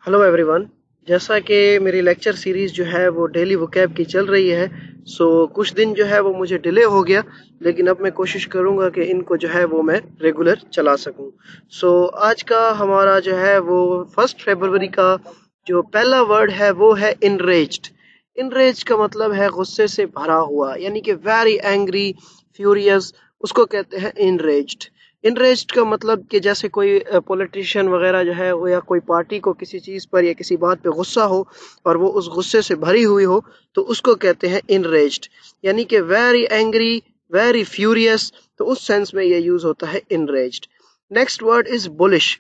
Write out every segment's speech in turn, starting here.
Hello everyone. जैसा कि मेरी लेक्चर सीरीज़ जो है वो डेली वोकैब की चल रही है। कुछ दिन जो है वो मुझे डिले हो गया, लेकिन अब मैं कोशिश करूँगा कि इनको जो है वो मैं रेगुलर चला सकूँ। आज का हमारा जो है वो 1 फरवरी का जो पहला वर्ड है वो है इनरेज्ड। इनरेज्ड का मतलब है गुस्से से भरा हुआ, यानी कि वेरी एंग्री, फ्यूरियस, उसको कहते हैं इनरेज्ड। इनरेज्ड का मतलब कि जैसे कोई पॉलिटिशियन वगैरह जो है वो या कोई पार्टी को किसी चीज़ पर या किसी बात पे गुस्सा हो और वो उस गुस्से से भरी हुई हो, तो उसको कहते हैं इनरेज्ड, यानी कि वेरी एंग्री, वेरी फ्यूरियस। तो उस सेंस में ये यूज होता है enraged. Next word is bullish.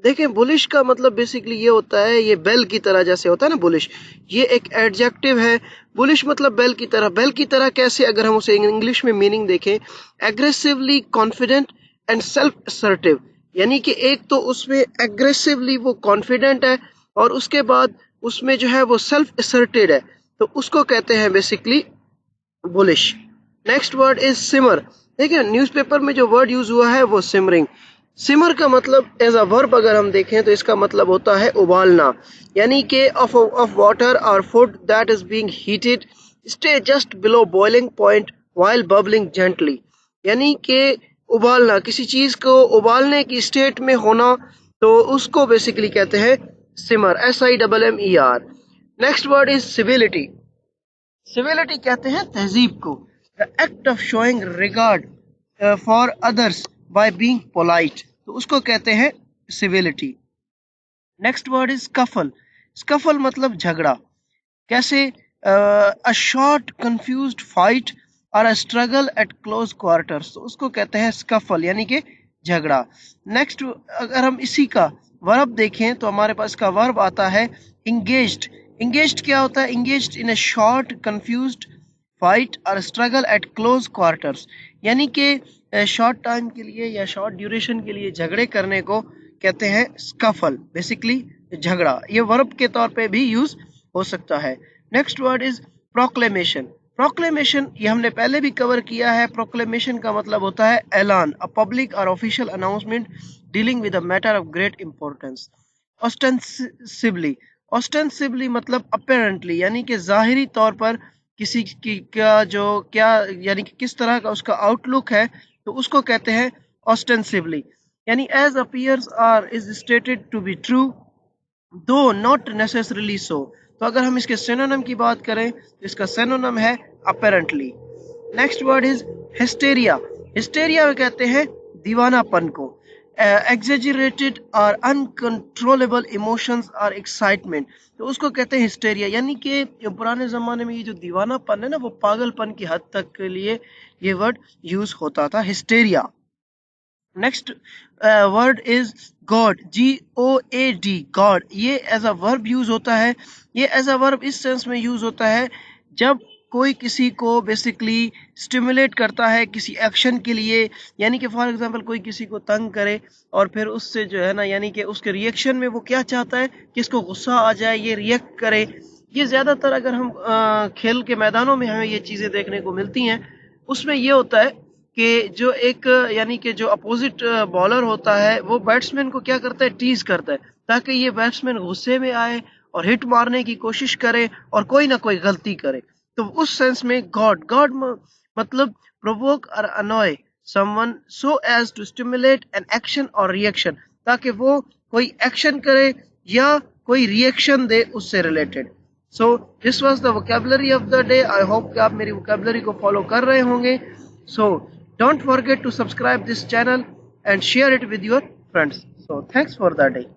देखें, बुलिश का मतलब बेसिकली ये होता है, ये बेल की तरह जैसे होता है ना बुलिश, ये एक एडजेक्टिव है। बुलिश मतलब बेल की तरह। बेल की तरह कैसे, अगर हम उसे इंग्लिश में मीनिंग देखें, aggressively confident and self assertive, यानी कि एक तो उसमें एग्रेसिवली वो कॉन्फिडेंट है और उसके बाद उसमें जो है वो सेल्फ असर्टेड है, तो उसको कहते हैं basically bullish. Next word is simmer. देखिए, न्यूज़पेपर में जो वर्ड यूज हुआ है वो सिमरिंग। सिमर का मतलब एज अ वर्ब अगर हम देखें तो इसका मतलब होता है उबालना, यानी कि ऑफ वाटर और food that is being heated stay just below boiling point while bubbling gently, यानी कि उबालना, किसी चीज को उबालने की स्टेट में होना, तो उसको बेसिकली कहते हैं सिमर, SIMMER। Next word is civility. Civility कहते हैं तहजीब को, the act of showing regard for others by being polite, तो उसको कहते हैं civility. Next word is scuffle. Scuffle मतलब झगड़ा। कैसे? अ शॉर्ट कंफ्यूज्ड फाइट और a struggle eight close quarters, तो उसको कहते हैं स्कफल, यानी कि झगड़ा। नेक्स्ट, अगर हम इसी का वर्ब देखें तो हमारे पास का वर्ब आता है इंगेज्ड। इंगेज्ड क्या होता है? Engaged in a short confused fight और स्ट्रगल एट क्लोज क्वार्टर्स, यानी कि शॉर्ट टाइम के लिए या शॉर्ट ड्यूरेशन के लिए झगड़े करने को कहते हैं स्कफल, बेसिकली झगड़ा। ये वर्ब के तौर पे भी यूज हो सकता है। Next word is proclamation. Proclamation ये हमने पहले भी कवर किया है। प्रोक्लेमेशन का मतलब होता है ऐलान, अ पब्लिक और official announcement dealing with a matter of great importance. Ostensibly. Ostensibly मतलब अपेरेंटली, यानी कि जाहिरी तौर पर किसी की का जो क्या, यानी कि किस तरह का उसका आउटलुक है, तो उसको कहते हैं ऑस्टेंसिवली। यानी as appears or is stated to be true though not necessarily so. तो अगर हम इसके सिनोनिम की बात करें तो इसका सिनोनिम है apparently. Next word is hysteria. Hysteria कहते हैं दीवानापन को। एग्जेजरेटेड और अनकंट्रोलेबल इमोशंस और एक्साइटमेंट, तो उसको कहते हैं हिस्टेरिया, यानी कि पुराने ज़माने में ये जो दीवानापन है ना, वो पागलपन की हद तक के लिए ये वर्ड यूज होता था, hysteria. Next word is God, GOAD, God. ये एज अ वर्ब यूज होता है। ये एज अ वर्ब इस सेंस में यूज होता है जब कोई किसी को बेसिकली स्टिमुलेट करता है किसी एक्शन के लिए, यानी कि फॉर एग्जांपल कोई किसी को तंग करे और फिर उससे जो है ना, यानी कि उसके रिएक्शन में वो क्या चाहता है कि इसको गुस्सा आ जाए, ये रिएक्ट करे। ये ज़्यादातर अगर हम खेल के मैदानों में हमें ये चीज़ें देखने को मिलती हैं। उसमें ये होता है कि जो एक, यानी कि जो अपोजिट बॉलर होता है वो बैट्समैन को क्या करता है, टीज करता है, ताकि ये बैट्समैन गुस्से में आए और हिट मारने की कोशिश करे और कोई ना कोई गलती करे। तो उस सेंस में गॉड, मतलब प्रोवोक और annoy someone so as to stimulate an action और रिएक्शन, ताकि वो कोई एक्शन करे या कोई रिएक्शन दे उससे related. So this was the vocabulary of the day. I hope कि आप मेरी वोकैबुलरी को फॉलो कर रहे होंगे। So don't forget to subscribe this channel and share it with your friends. So thanks for the day.